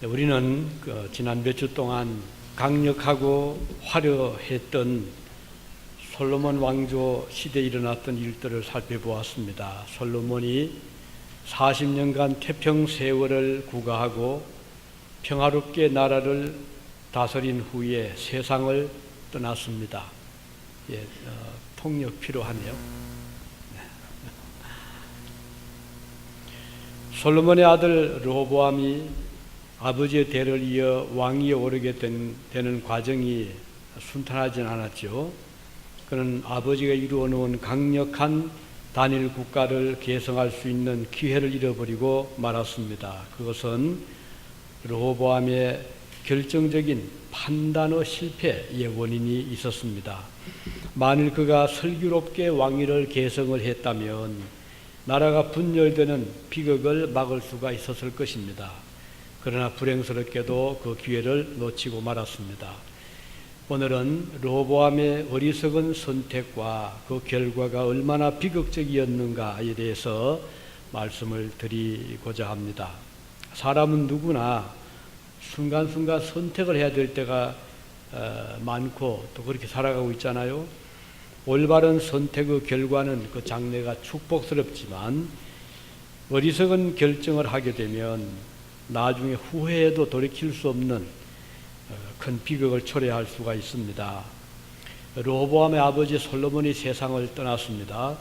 우리는 지난 몇 주 동안 강력하고 화려했던 솔로몬 왕조 시대에 일어났던 일들을 살펴보았습니다. 솔로몬이 40년간 태평 세월을 구가하고 평화롭게 나라를 다스린 후에 세상을 떠났습니다. 통역 필요하네요. 솔로몬의 아들 르호보암이 아버지의 대를 이어 왕위에 오르게 되는 과정이 순탄하진 않았죠. 그는 아버지가 이루어 놓은 강력한 단일 국가를 계승할 수 있는 기회를 잃어버리고 말았습니다. 그것은 르호보암의 결정적인 판단의 실패의 원인이 있었습니다. 만일 그가 슬기롭게 왕위를 계승을 했다면 나라가 분열되는 비극을 막을 수가 있었을 것입니다. 그러나 불행스럽게도 그 기회를 놓치고 말았습니다. 오늘은 르호보암의 어리석은 선택과 그 결과가 얼마나 비극적이었는가에 대해서 말씀을 드리고자 합니다. 사람은 누구나 순간순간 선택을 해야 될 때가 많고 또 그렇게 살아가고 있잖아요. 올바른 선택의 결과는 그 장래가 축복스럽지만 어리석은 결정을 하게 되면 나중에 후회해도 돌이킬 수 없는 큰 비극을 초래할 수가 있습니다. 르호보암의 아버지 솔로몬이 세상을 떠났습니다.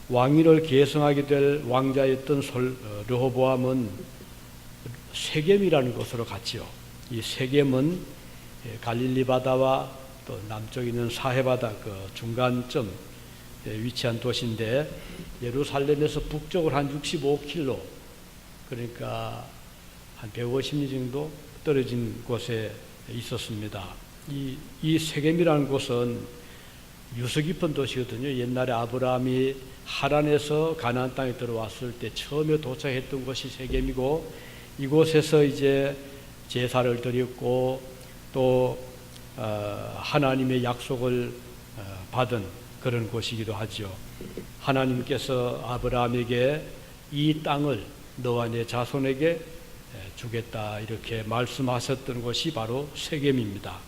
왕위를 계승하게 될 왕자였던 르호보암은 세겜이라는 곳으로 갔지요. 이 세겜은 갈릴리 바다와 또 남쪽에 있는 사해 바다 그 중간점에 위치한 도시인데 예루살렘에서 북쪽으로 한 65km, 그러니까 한 150리 정도 떨어진 곳에 있었습니다. 이 세겜이라는 곳은 유서 깊은 도시거든요. 옛날에 아브라함이 하란에서 가나안 땅에 들어왔을 때 처음에 도착했던 곳이 세겜이고, 이곳에서 이제 제사를 드렸고 또 하나님의 약속을 받은 그런 곳이기도 하죠. 하나님께서 아브라함에게 이 땅을 너와 내 자손에게 주겠다 이렇게 말씀하셨던 곳이 바로 세겜입니다.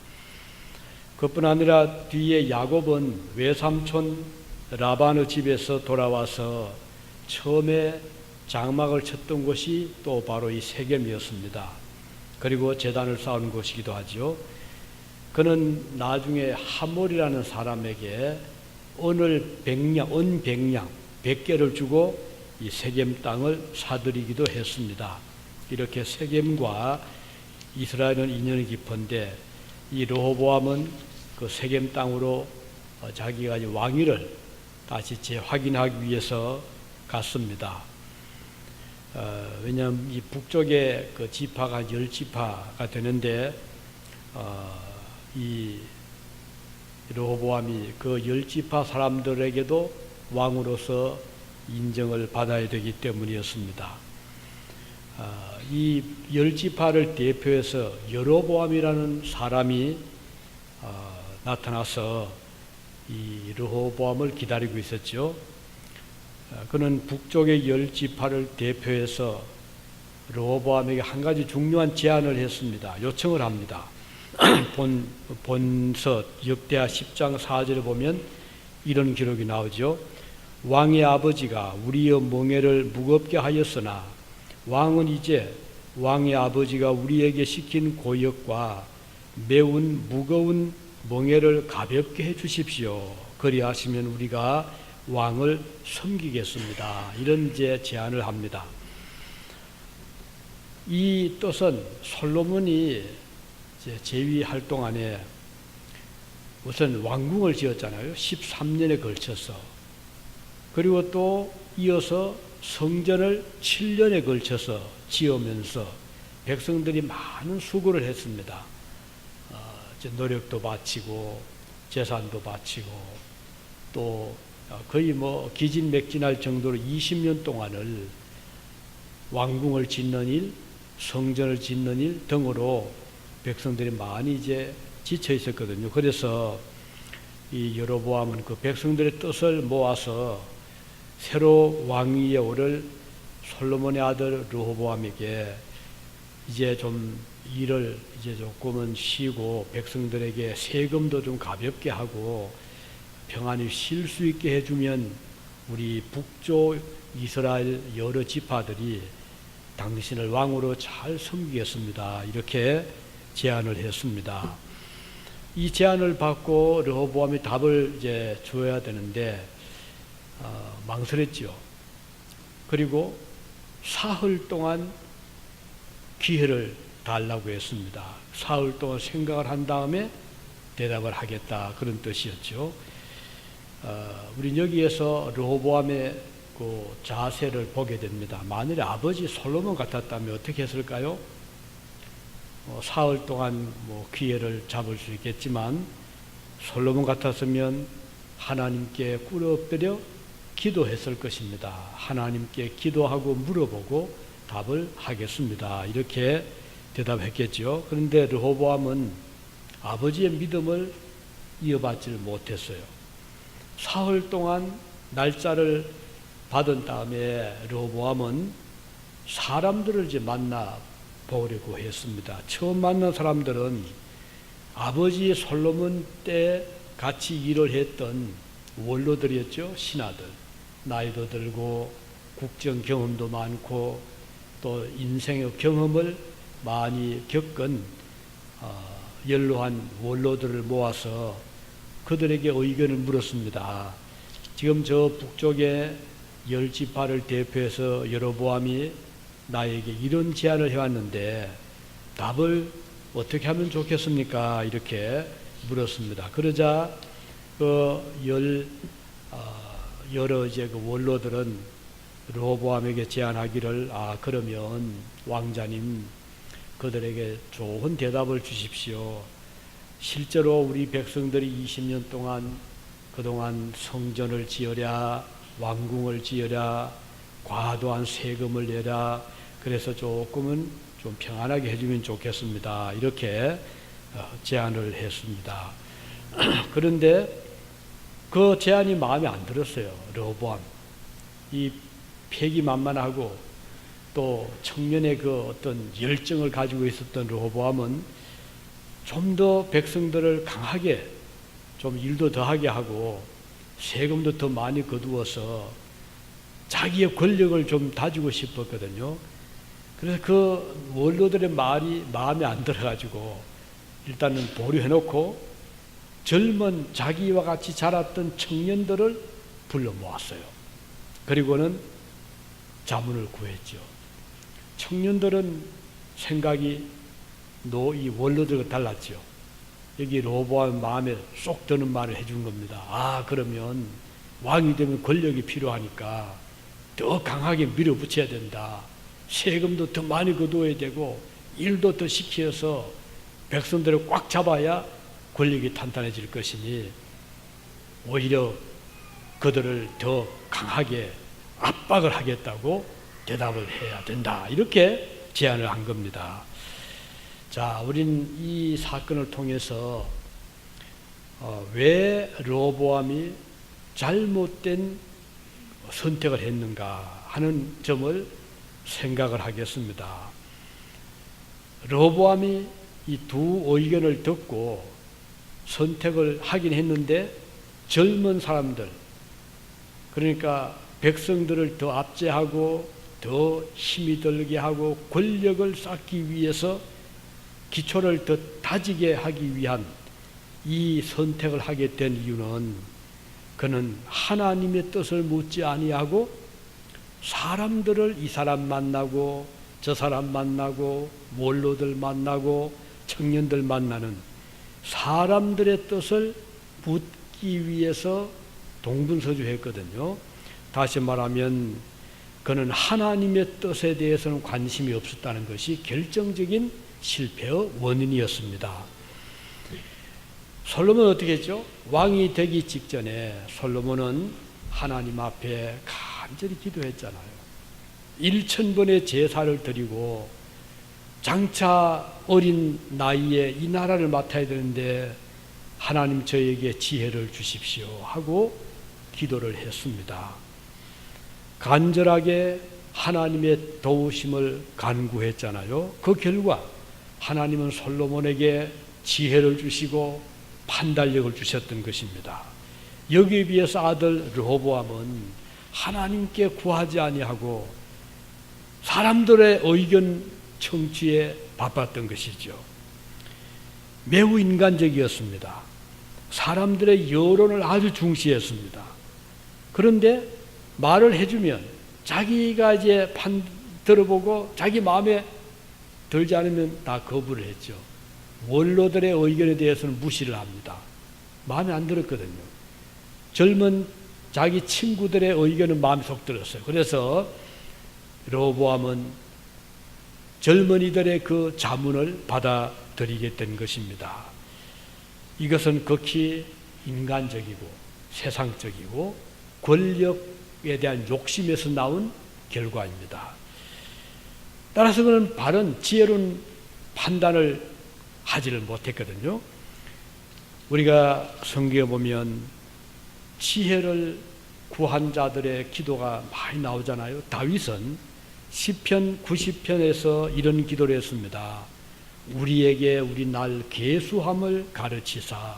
그뿐 아니라 뒤에 야곱은 외삼촌 라반의 집에서 돌아와서 처음에 장막을 쳤던 곳이 또 바로 이 세겜이었습니다. 그리고 제단을 쌓은 곳이기도 하죠. 그는 나중에 하몰이라는 사람에게 은 100개를 주고 이 세겜 땅을 사들이기도 했습니다. 이렇게 세겜과 이스라엘은 인연이 깊은데 이 르호보암은 그 세겜 땅으로 자기가 왕위를 다시 재확인하기 위해서 갔습니다. 왜냐하면 이 북쪽에 그 지파가 10지파가 되는데 이 르호보암이 그 10지파 사람들에게도 왕으로서 인정을 받아야 되기 때문이었습니다. 이 10지파를 대표해서 여로보암이라는 사람이 나타나서 이 르호보암을 기다리고 있었죠. 그는 북쪽의 10지파를 대표해서 르호보암에게 한 가지 중요한 제안을 했습니다. 요청을 합니다. 본서 역대하 10장 4절에 보면 이런 기록이 나오죠. 왕의 아버지가 우리의 멍에를 무겁게 하였으나 왕은 이제 왕의 아버지가 우리에게 시킨 고역과 매운 무거운 멍에를 가볍게 해 주십시오. 그리하시면 우리가 왕을 섬기겠습니다. 이런 이제 제안을 합니다. 이 뜻은 솔로몬이 재위할 동안에 우선 왕궁을 지었잖아요. 13년에 걸쳐서. 그리고 또 이어서 성전을 7년에 걸쳐서 지으면서 백성들이 많은 수고를 했습니다. 노력도 바치고 재산도 바치고 또 거의 기진맥진할 정도로 20년 동안을 왕궁을 짓는 일, 성전을 짓는 일 등으로 백성들이 많이 이제 지쳐 있었거든요. 그래서 이 여로보암은 그 백성들의 뜻을 모아서 새로 왕위에 오를 솔로몬의 아들 르호보암에게 이제 좀 일을 이제 조금은 쉬고 백성들에게 세금도 좀 가볍게 하고 평안히 쉴 수 있게 해주면 우리 북쪽 이스라엘 여러 지파들이 당신을 왕으로 잘 섬기겠습니다. 이렇게 제안을 했습니다. 이 제안을 받고 르호보암이 답을 이제 줘야 되는데 망설였죠. 그리고 사흘 동안 기회를 달라고 했습니다. 사흘 동안 생각을 한 다음에 대답을 하겠다, 그런 뜻이었죠. 우리 여기에서 르호보암의 그 자세를 보게 됩니다. 만일에 아버지 솔로몬 같았다면 어떻게 했을까요? 사흘 동안 기회를 잡을 수 있겠지만 솔로몬 같았으면 하나님께 꿇어 엎드려 기도했을 것입니다. 하나님께 기도하고 물어보고 답을 하겠습니다, 이렇게 대답했겠죠. 그런데 르호보암은 아버지의 믿음을 이어받지 못했어요. 사흘 동안 날짜를 받은 다음에 르호보암은 사람들을 이제 만나 보려고 했습니다. 처음 만난 사람들은 아버지 솔로몬 때 같이 일을 했던 원로들이었죠. 신하들, 나이도 들고 국정 경험도 많고 또 인생의 경험을 많이 겪은 연로한 원로들을 모아서 그들에게 의견을 물었습니다. 지금 저 북쪽에 10지파를 대표해서 여로보암이 나에게 이런 제안을 해왔는데 답을 어떻게 하면 좋겠습니까? 이렇게 물었습니다. 그러자 여러 이제 그 원로들은 르호보암에게 제안하기를, 그러면 왕자님 그들에게 좋은 대답을 주십시오. 실제로 우리 백성들이 20년 동안 그동안 성전을 지으랴, 왕궁을 지으랴, 과도한 세금을 내라, 그래서 조금은 좀 평안하게 해주면 좋겠습니다, 이렇게 제안을 했습니다. 그런데 그 제안이 마음에 안 들었어요. 르호보암, 이 패기만만하고 또 청년의 그 어떤 열정을 가지고 있었던 르호보암은 좀 더 백성들을 강하게 좀 일도 더하게 하고 세금도 더 많이 거두어서 자기의 권력을 좀 다지고 싶었거든요. 그래서 그 원로들의 말이 마음에 안 들어가지고 일단은 보류해놓고 젊은 자기와 같이 자랐던 청년들을 불러 모았어요. 그리고는 자문을 구했죠. 청년들은 생각이 이 원로들과 달랐죠. 여기 르호보암 마음에 쏙 드는 말을 해준 겁니다. 그러면 왕이 되면 권력이 필요하니까 더 강하게 밀어붙여야 된다. 세금도 더 많이 거두어야 되고 일도 더 시켜서 백성들을 꽉 잡아야 권력이 탄탄해질 것이니 오히려 그들을 더 강하게 압박을 하겠다고 대답을 해야 된다, 이렇게 제안을 한 겁니다. 자, 우린 이 사건을 통해서 왜 르호보암이 잘못된 선택을 했는가 하는 점을 생각을 하겠습니다. 르호보암이 이 두 의견을 듣고 선택을 하긴 했는데 젊은 사람들, 그러니까 백성들을 더 압제하고 더 힘이 들게 하고 권력을 쌓기 위해서 기초를 더 다지게 하기 위한 이 선택을 하게 된 이유는 그는 하나님의 뜻을 묻지 아니하고 사람들을, 이 사람 만나고 저 사람 만나고 원로들 만나고 청년들 만나는 사람들의 뜻을 묻기 위해서 동분서주했거든요. 다시 말하면 그는 하나님의 뜻에 대해서는 관심이 없었다는 것이 결정적인 실패의 원인이었습니다. 솔로몬은 어떻게 했죠? 왕이 되기 직전에 솔로몬은 하나님 앞에 간절히 기도했잖아요. 1000번의 제사를 드리고 장차 어린 나이에 이 나라를 맡아야 되는데 하나님 저에게 지혜를 주십시오 하고 기도를 했습니다. 간절하게 하나님의 도우심을 간구했잖아요. 그 결과 하나님은 솔로몬에게 지혜를 주시고 판단력을 주셨던 것입니다. 여기에 비해서 아들 르호보암은 하나님께 구하지 아니하고 사람들의 의견 청취에 바빴던 것이죠. 매우 인간적이었습니다. 사람들의 여론을 아주 중시했습니다. 그런데 말을 해주면 자기가 이제 들어보고 자기 마음에 들지 않으면 다 거부를 했죠. 원로들의 의견에 대해서는 무시를 합니다. 마음에 안 들었거든요. 젊은 자기 친구들의 의견은 마음에 속 들었어요. 그래서 르호보암은 젊은이들의 그 자문을 받아들이게 된 것입니다. 이것은 극히 인간적이고 세상적이고 권력에 대한 욕심에서 나온 결과입니다. 따라서 그는 바른 지혜로운 판단을 하지를 못했거든요. 우리가 성경에 보면 지혜를 구한 자들의 기도가 많이 나오잖아요. 다윗은 시편 90편에서 이런 기도를 했습니다. 우리에게 우리 날 계수함을 가르치사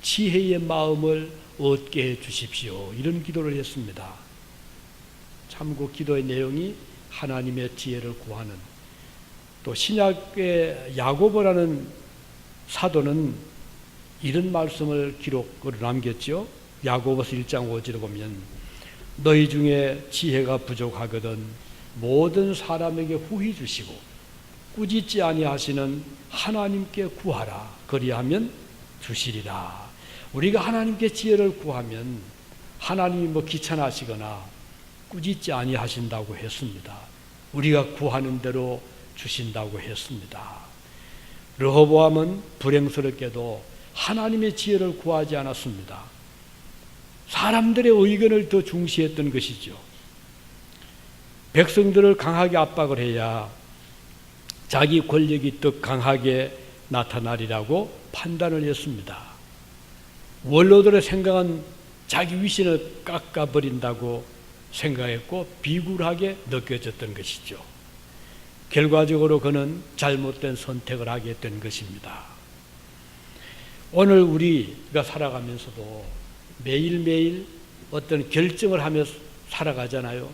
지혜의 마음을 얻게 해 주십시오. 이런 기도를 했습니다. 참 그 기도의 내용이 하나님의 지혜를 구하는, 또 신약의 야고보라는 사도는 이런 말씀을 기록으로 남겼죠. 야고보서 1장 5절에 보면 너희 중에 지혜가 부족하거든 모든 사람에게 후히 주시고 꾸짖지 아니하시는 하나님께 구하라. 그리하면 주시리라. 우리가 하나님께 지혜를 구하면 하나님이 뭐 귀찮아하시거나 꾸짖지 아니하신다고 했습니다. 우리가 구하는 대로 주신다고 했습니다. 르호보암은 불행스럽게도 하나님의 지혜를 구하지 않았습니다. 사람들의 의견을 더 중시했던 것이죠. 백성들을 강하게 압박을 해야 자기 권력이 더 강하게 나타나리라고 판단을 했습니다. 원로들의 생각은 자기 위신을 깎아버린다고 생각했고 비굴하게 느껴졌던 것이죠. 결과적으로 그는 잘못된 선택을 하게 된 것입니다. 오늘 우리가 살아가면서도 매일매일 어떤 결정을 하며 살아가잖아요.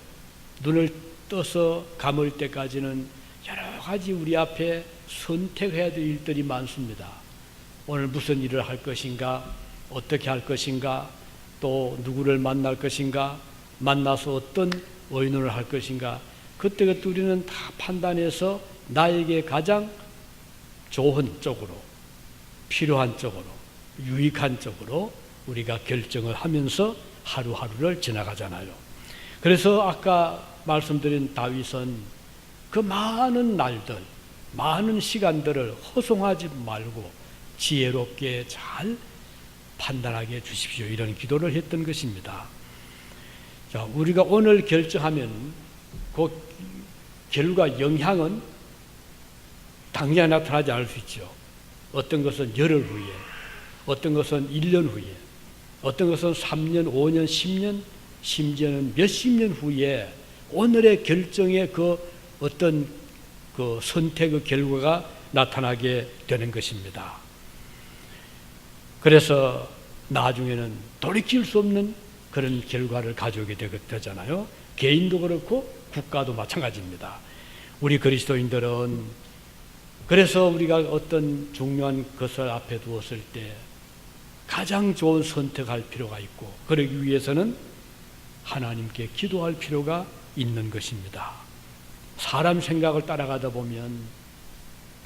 눈을 떠서 감을 때까지는 여러 가지 우리 앞에 선택해야 될 일들이 많습니다. 오늘 무슨 일을 할 것인가, 어떻게 할 것인가, 또 누구를 만날 것인가, 만나서 어떤 의논을 할 것인가. 그때 우리는 다 판단해서 나에게 가장 좋은 쪽으로, 필요한 쪽으로, 유익한 쪽으로 우리가 결정을 하면서 하루하루를 지나가잖아요. 그래서 아까 말씀드린 다윗은 그 많은 날들, 많은 시간들을 허송하지 말고 지혜롭게 잘 판단하게 해주십시오. 이런 기도를 했던 것입니다. 자, 우리가 오늘 결정하면 그 결과 영향은 당장 나타나지 않을 수 있죠. 어떤 것은 열흘 후에, 어떤 것은 1년 후에, 어떤 것은 3년, 5년, 10년, 심지어는 몇십 년 후에 오늘의 결정의 그 어떤 그 선택의 결과가 나타나게 되는 것입니다. 그래서 나중에는 돌이킬 수 없는 그런 결과를 가져오게 되잖아요. 개인도 그렇고 국가도 마찬가지입니다. 우리 그리스도인들은 그래서 우리가 어떤 중요한 것을 앞에 두었을 때 가장 좋은 선택할 필요가 있고, 그러기 위해서는 하나님께 기도할 필요가 있는 것입니다. 사람 생각을 따라가다 보면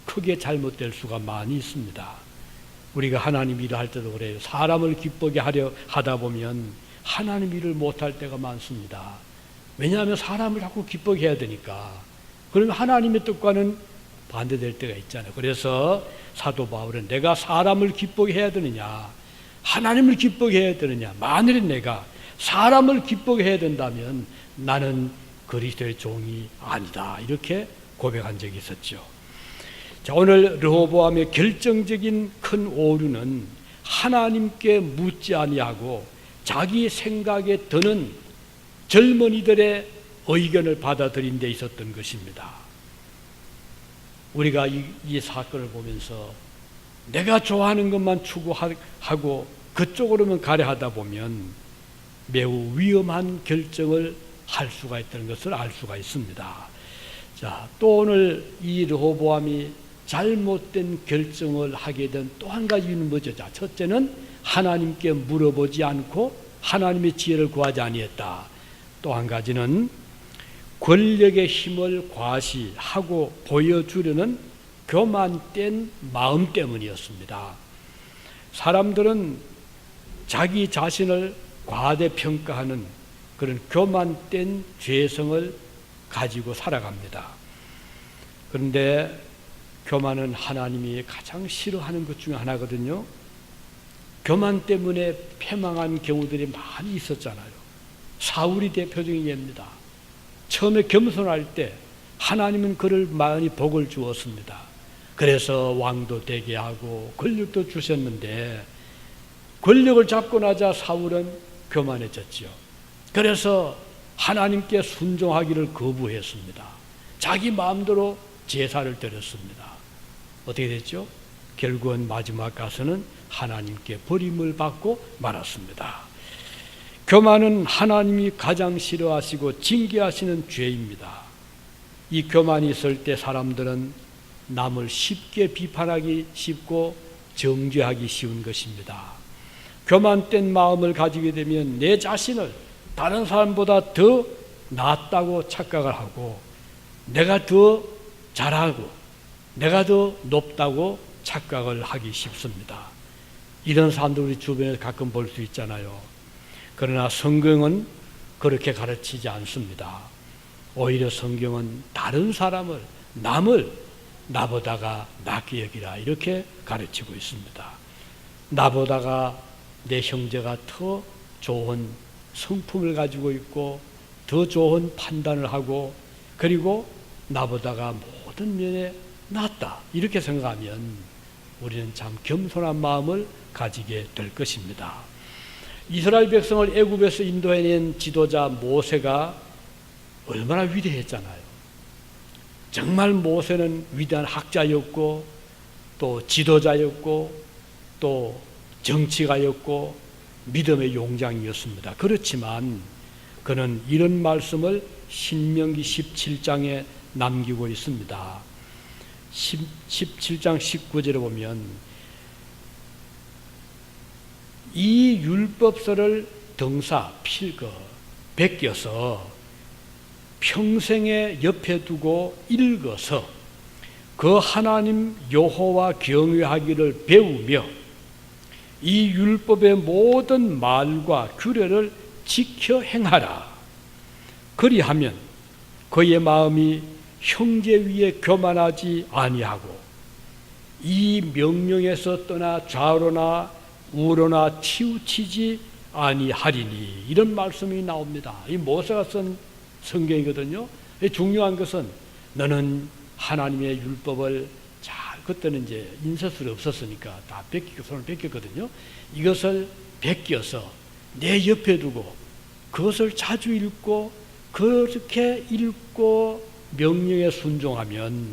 크게 잘못될 수가 많이 있습니다. 우리가 하나님 일을 할 때도 그래요. 사람을 기쁘게 하려 하다 보면 하나님 일을 못할 때가 많습니다. 왜냐하면 사람을 자꾸 기쁘게 해야 되니까. 그러면 하나님의 뜻과는 반대될 때가 있잖아요. 그래서 사도 바울은 내가 사람을 기쁘게 해야 되느냐, 하나님을 기쁘게 해야 되느냐, 만일에 내가 사람을 기쁘게 해야 된다면 나는 그리스도의 종이 아니다. 이렇게 고백한 적이 있었죠. 자, 오늘 르호보암의 결정적인 큰 오류는 하나님께 묻지 아니하고 자기 생각에 드는 젊은이들의 의견을 받아들인 데 있었던 것입니다. 우리가 이 사건을 보면서 내가 좋아하는 것만 추구하고 그쪽으로만 가려 하다 보면 매우 위험한 결정을 할 수가 있다는 것을 알 수가 있습니다. 자, 또 오늘 이 르호보암이 잘못된 결정을 하게 된 또 한 가지 이유는 뭐죠? 자, 첫째는 하나님께 물어보지 않고 하나님의 지혜를 구하지 아니했다. 또 한 가지는 권력의 힘을 과시하고 보여주려는 교만된 마음 때문이었습니다. 사람들은 자기 자신을 과대평가하는 그런 교만된 죄성을 가지고 살아갑니다. 그런데 교만은 하나님이 가장 싫어하는 것 중에 하나거든요. 교만 때문에 패망한 경우들이 많이 있었잖아요. 사울이 대표적인 예입니다. 처음에 겸손할 때 하나님은 그를 많이 복을 주었습니다. 그래서 왕도 되게 하고 권력도 주셨는데 권력을 잡고 나자 사울은 교만해졌죠. 그래서 하나님께 순종하기를 거부했습니다. 자기 마음대로 제사를 드렸습니다. 어떻게 됐죠? 결국은 마지막 가서는 하나님께 버림을 받고 말았습니다. 교만은 하나님이 가장 싫어하시고 징계하시는 죄입니다. 이 교만이 있을 때 사람들은 남을 쉽게 비판하기 쉽고 정죄하기 쉬운 것입니다. 교만된 마음을 가지게 되면 내 자신을 다른 사람보다 더 낫다고 착각을 하고 내가 더 잘하고 내가 더 높다고 착각을 하기 쉽습니다. 이런 사람들 우리 주변에 가끔 볼 수 있잖아요. 그러나 성경은 그렇게 가르치지 않습니다. 오히려 성경은 다른 사람을, 남을 나보다가 낫게 여기라 이렇게 가르치고 있습니다. 나보다가 내 형제가 더 좋은 성품을 가지고 있고 더 좋은 판단을 하고 그리고 나보다가 모든 면에 낫다 이렇게 생각하면 우리는 참 겸손한 마음을 가지게 될 것입니다. 이스라엘 백성을 애굽에서 인도해낸 지도자 모세가 얼마나 위대했잖아요. 정말 모세는 위대한 학자였고 또 지도자였고 또 정치가였고 믿음의 용장이었습니다. 그렇지만 그는 이런 말씀을 신명기 17장에 남기고 있습니다. 17장 19절에 보면 이 율법서를 등사 필거 베껴서 평생에 옆에 두고 읽어서 그 하나님 여호와 경외하기를 배우며 이 율법의 모든 말과 규례를 지켜 행하라. 그리하면 그의 마음이 형제 위에 교만하지 아니하고 이 명령에서 떠나 좌로나 우로나 치우치지 아니하리니 이런 말씀이 나옵니다. 이 모세가 쓴 성경이거든요. 중요한 것은 너는 하나님의 율법을 잘 그때는 이제 인쇄술이 없었으니까 다 베끼고 손을 베꼈거든요. 이것을 베껴서 내 옆에 두고 그것을 자주 읽고 그렇게 읽고 명령에 순종하면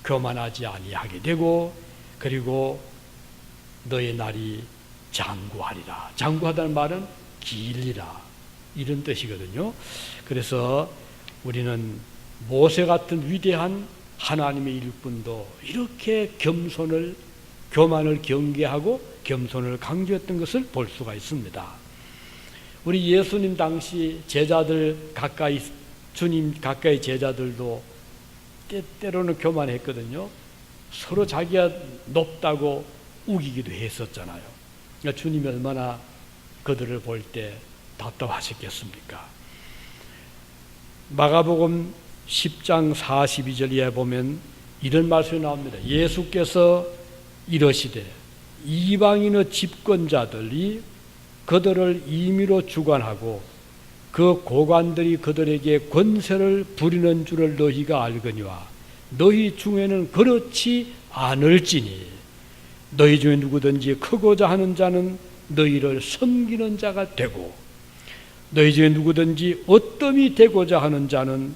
교만하지 아니하게 되고 그리고 너의 날이 장구하리라. 장구하다는 말은 길리라 이런 뜻이거든요. 그래서 우리는 모세 같은 위대한 하나님의 일꾼도 이렇게 교만을 경계하고 겸손을 강조했던 것을 볼 수가 있습니다. 우리 예수님 당시 제자들 가까이 주님 가까이 제자들도 때로는 교만했거든요. 서로 자기가 높다고 우기기도 했었잖아요. 그러니까 주님이 얼마나 그들을 볼 때 답답하셨겠습니까? 마가복음 10장 42절에 보면 이런 말씀이 나옵니다. 예수께서 이러시되 이방인의 집권자들이 그들을 임의로 주관하고 그 고관들이 그들에게 권세를 부리는 줄을 너희가 알거니와 너희 중에는 그렇지 않을지니 너희 중에 누구든지 크고자 하는 자는 너희를 섬기는 자가 되고 너희 중에 누구든지 어떠함이 되고자 하는 자는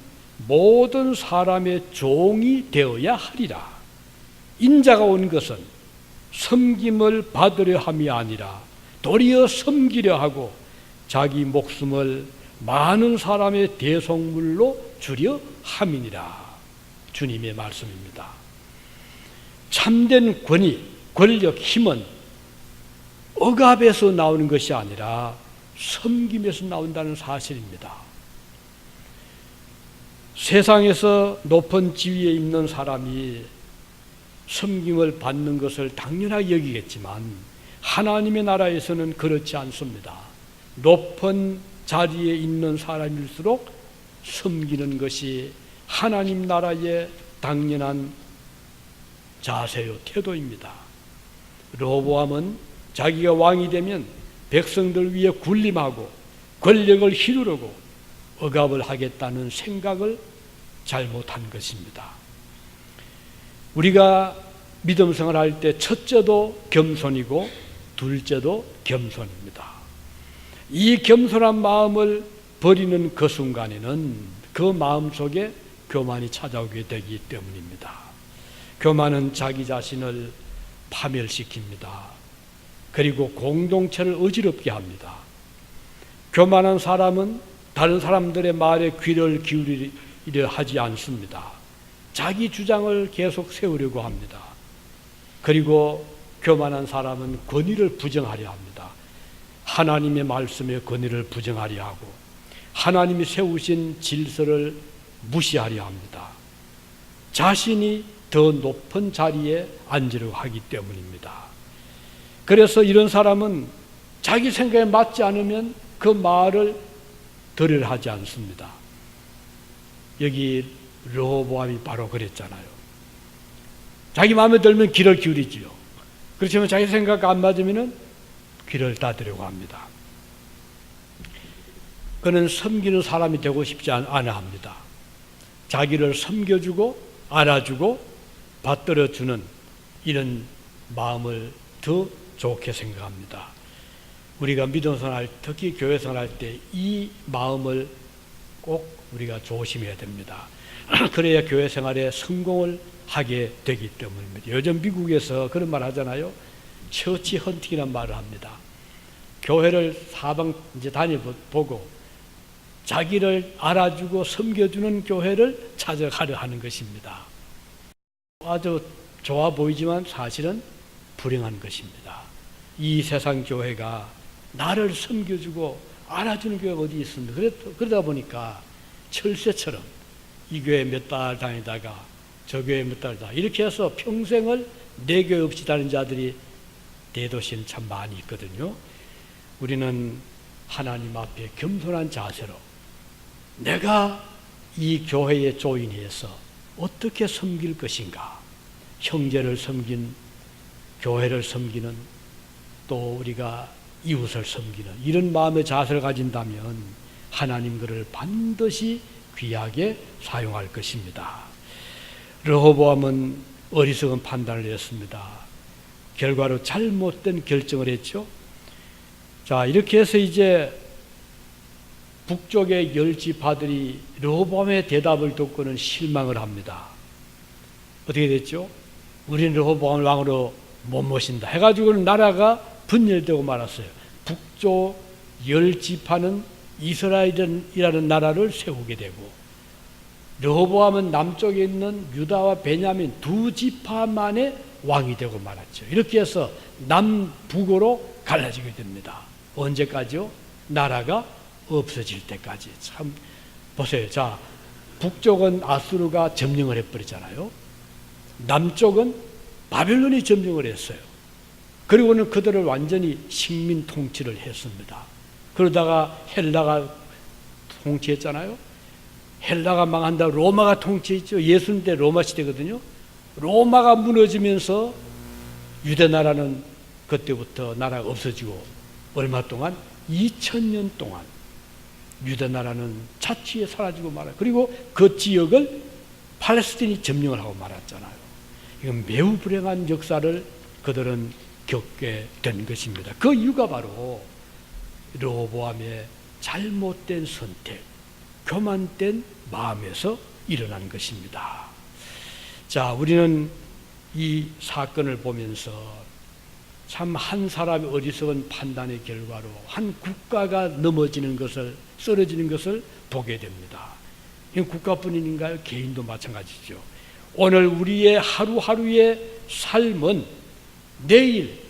모든 사람의 종이 되어야 하리라. 인자가 온 것은 섬김을 받으려 함이 아니라 도리어 섬기려 하고 자기 목숨을 많은 사람의 대속물로 주려 함이니라. 주님의 말씀입니다. 참된 권위, 권력, 힘은 억압에서 나오는 것이 아니라 섬김에서 나온다는 사실입니다. 세상에서 높은 지위에 있는 사람이 섬김을 받는 것을 당연하게 여기겠지만 하나님의 나라에서는 그렇지 않습니다. 높은 자리에 있는 사람일수록 섬기는 것이 하나님 나라의 당연한 자세요, 태도입니다. 르호보암은 자기가 왕이 되면 백성들 위에 군림하고 권력을 휘두르고 억압을 하겠다는 생각을 잘못한 것입니다. 우리가 믿음 생활할 때 첫째도 겸손이고 둘째도 겸손입니다. 이 겸손한 마음을 버리는 그 순간에는 그 마음 속에 교만이 찾아오게 되기 때문입니다. 교만은 자기 자신을 파멸시킵니다. 그리고 공동체를 어지럽게 합니다. 교만한 사람은 다른 사람들의 말에 귀를 기울이려 하지 않습니다. 자기 주장을 계속 세우려고 합니다. 그리고 교만한 사람은 권위를 부정하려 합니다. 하나님의 말씀의 권위를 부정하려 하고 하나님이 세우신 질서를 무시하려 합니다. 자신이 더 높은 자리에 앉으려고 하기 때문입니다. 그래서 이런 사람은 자기 생각에 맞지 않으면 그 말을 들으려 하지 않습니다. 여기 르호보암이 바로 그랬잖아요. 자기 마음에 들면 귀를 기울이지요. 그렇지만 자기 생각과 안 맞으면 귀를 닫으려고 합니다. 그는 섬기는 사람이 되고 싶지 않아 합니다. 자기를 섬겨주고 알아주고 받들어주는 이런 마음을 더 좋게 생각합니다. 우리가 믿음 생활, 특히 교회 생활할 때 이 마음을 꼭 우리가 조심해야 됩니다. 그래야 교회 생활에 성공을 하게 되기 때문입니다. 요즘 미국에서 그런 말 하잖아요. 처치 헌팅이라는 말을 합니다. 교회를 사방 이제 다녀보고 자기를 알아주고 섬겨주는 교회를 찾아가려 하는 것입니다. 아주 좋아 보이지만 사실은 불행한 것입니다. 이 세상 교회가 나를 섬겨주고 알아주는 교회가 어디 있습니까? 그러다 보니까 철새처럼 이 교회 몇 달 다니다가 저 교회 몇 달 다니다가 이렇게 해서 평생을 내 교회 없이 다니는 자들이 대도시는 참 많이 있거든요. 우리는 하나님 앞에 겸손한 자세로 내가 이 교회의 조인에서 어떻게 섬길 것인가, 형제를 섬긴, 교회를 섬기는, 또 우리가 이웃을 섬기는 이런 마음의 자세를 가진다면 하나님 그를 반드시 귀하게 사용할 것입니다. 르호보암은 어리석은 판단을 했습니다. 결과로 잘못된 결정을 했죠. 자, 이렇게 해서 이제 북쪽의 10지파들이 르호보암의 대답을 듣고는 실망을 합니다. 어떻게 됐죠? 우리는 르호보암을 왕으로 못 모신다 해가지고는 나라가 분열되고 말았어요. 북쪽 10지파는 이스라엘이라는 나라를 세우게 되고 르호보암은 남쪽에 있는 유다와 베냐민 두 지파만의 왕이 되고 말았죠. 이렇게 해서 남북으로 갈라지게 됩니다. 언제까지요? 나라가 없어질 때까지. 참 보세요. 자, 북쪽은 아수르가 점령을 해버리잖아요. 남쪽은 바벨론이 점령을 했어요. 그리고는 그들을 완전히 식민 통치를 했습니다. 그러다가 헬라가 통치했잖아요. 헬라가 망한다 로마가 통치했죠. 예수님 때 로마 시대거든요. 로마가 무너지면서 유대 나라는 그때부터 나라가 없어지고 얼마 동안 2000년 동안 유대 나라는 차치에 사라지고 말아요. 그리고 그 지역을 팔레스틴이 점령을 하고 말았잖아요. 이건 매우 불행한 역사를 그들은 겪게 된 것입니다. 그 이유가 바로 르호보암의 잘못된 선택, 교만된 마음에서 일어난 것입니다. 자, 우리는 이 사건을 보면서 참 한 사람의 어리석은 판단의 결과로 한 국가가 넘어지는 것을, 쓰러지는 것을 보게 됩니다. 이건 국가뿐인가요? 개인도 마찬가지죠. 오늘 우리의 하루하루의 삶은 내일,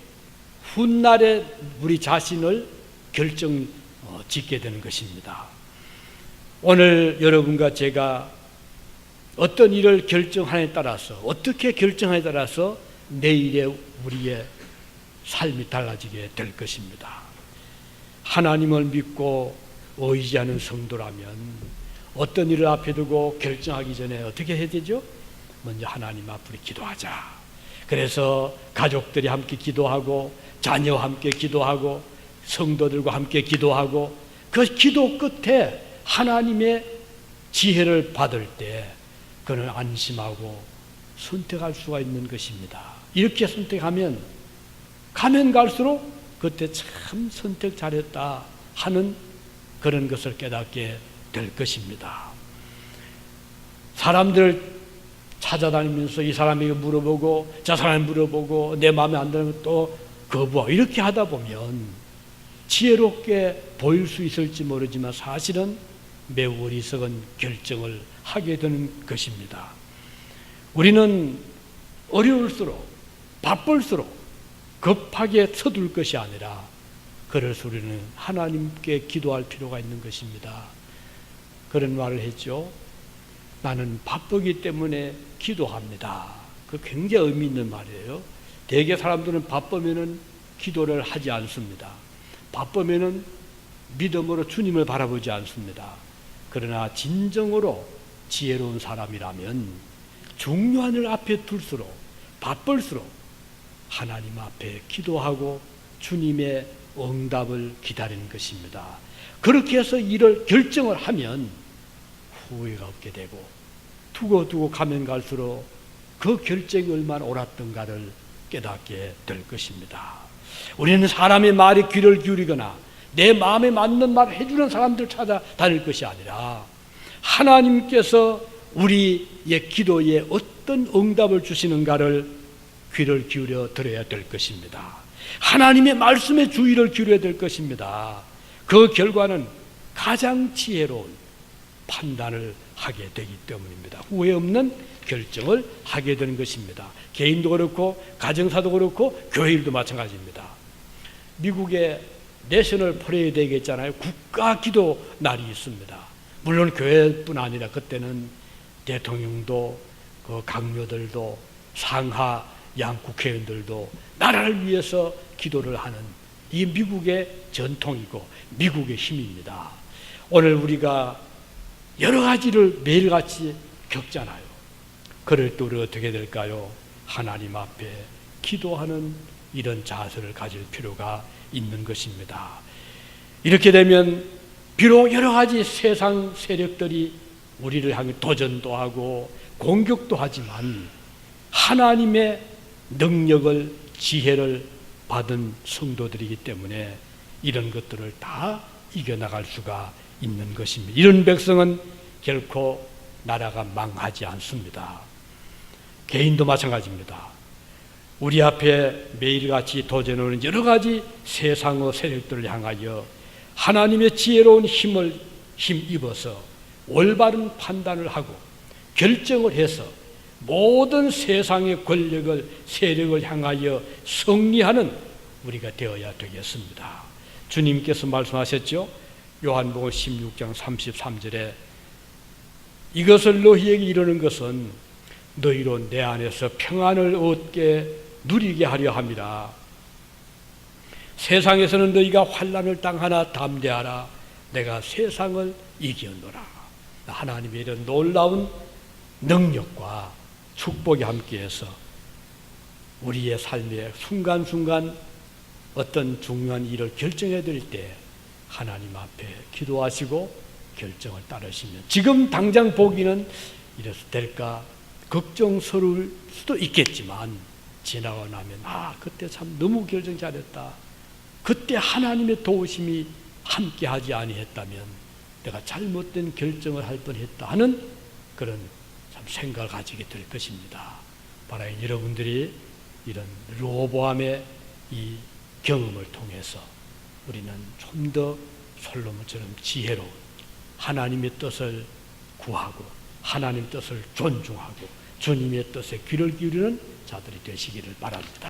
훗날에 우리 자신을 짓게 되는 것입니다. 오늘 여러분과 제가 어떤 일을 결정하냐에 따라서, 어떻게 결정하냐에 따라서 내일의 우리의 삶이 달라지게 될 것입니다. 하나님을 믿고 의지하는 성도라면 어떤 일을 앞에 두고 결정하기 전에 어떻게 해야 되죠? 먼저 하나님 앞으로 기도하자. 그래서 가족들이 함께 기도하고, 자녀와 함께 기도하고, 성도들과 함께 기도하고, 그 기도 끝에 하나님의 지혜를 받을 때 그는 안심하고 선택할 수가 있는 것입니다. 이렇게 선택하면 가면 갈수록 그때 참 선택 잘했다 하는 그런 것을 깨닫게 될 것입니다. 사람들 찾아다니면서 이 사람에게 물어보고 저 사람에 물어보고 내 마음에 안 드는 것도 거부하고 이렇게 하다 보면 지혜롭게 보일 수 있을지 모르지만 사실은 매우 어리석은 결정을 하게 되는 것입니다. 우리는 어려울수록, 바쁠수록 급하게 서둘 것이 아니라 그래서 우리는 하나님께 기도할 필요가 있는 것입니다. 그런 말을 했죠. 나는 바쁘기 때문에 기도합니다. 그 굉장히 의미 있는 말이에요. 대개 사람들은 바쁘면은 기도를 하지 않습니다. 바쁘면은 믿음으로 주님을 바라보지 않습니다. 그러나 진정으로 지혜로운 사람이라면 중요한 일 앞에 둘수록, 바쁠수록 하나님 앞에 기도하고 주님의 응답을 기다리는 것입니다. 그렇게 해서 일을 결정을 하면 후회가 없게 되고 두고 가면 갈수록 그 결정이 얼마나 옳았던가를 깨닫게 될 것입니다. 우리는 사람의 말에 귀를 기울이거나 내 마음에 맞는 말을 해주는 사람들 찾아다닐 것이 아니라 하나님께서 우리의 기도에 어떤 응답을 주시는가를 귀를 기울여 들어야 될 것입니다. 하나님의 말씀에 주의를 기울여야 될 것입니다. 그 결과는 가장 지혜로운 판단을 하게 되기 때문입니다. 후회 없는 결정을 하게 되는 것입니다. 개인도 그렇고 가정사도 그렇고 교회 일도 마찬가지입니다. 미국에 내셔널 프레이데이가 있잖아요. 국가 기도 날이 있습니다. 물론 교회뿐 아니라 그때는 대통령도 그 강요들도 상하 양 국회의원들도 나라를 위해서 기도를 하는 이 미국의 전통이고 미국의 힘입니다. 오늘 우리가 여러 가지를 매일같이 겪잖아요. 그럴 때 우리가 어떻게 될까요? 하나님 앞에 기도하는 이런 자세를 가질 필요가 있는 것입니다. 이렇게 되면 비록 여러 가지 세상 세력들이 우리를 향해 도전도 하고 공격도 하지만 하나님의 능력을, 지혜를 받은 성도들이기 때문에 이런 것들을 다 이겨나갈 수가 있는 것입니다. 이런 백성은 결코 나라가 망하지 않습니다. 개인도 마찬가지입니다. 우리 앞에 매일같이 도전하는 여러 가지 세상의 세력들을 향하여 하나님의 지혜로운 힘입어서 올바른 판단을 하고 결정을 해서 모든 세상의 권력을, 세력을 향하여 승리하는 우리가 되어야 되겠습니다. 주님께서 말씀하셨죠. 요한복음 16장 33절에 이것을 너희에게 이르는 것은 너희로 내 안에서 평안을 얻게 누리게 하려 함이라. 세상에서는 너희가 환난을 당하나 담대하라. 내가 세상을 이겼노라. 하나님의 이런 놀라운 능력과 축복이 함께해서 우리의 삶의 순간순간 어떤 중요한 일을 결정해 드릴 때 하나님 앞에 기도하시고 결정을 따르시면 지금 당장 보기는 이래서 될까 걱정스러울 수도 있겠지만 지나고 나면 그때 참 너무 결정 잘했다. 그때 하나님의 도우심이 함께하지 아니했다면 내가 잘못된 결정을 할 뻔했다 하는 그런 참 생각을 가지게 될 것입니다. 바라인 여러분들이 이런 르호보암의 이 경험을 통해서 우리는 좀 더 솔로몬처럼 지혜로운 하나님의 뜻을 구하고 하나님 뜻을 존중하고 주님의 뜻에 귀를 기울이는 자들이 되시기를 바랍니다.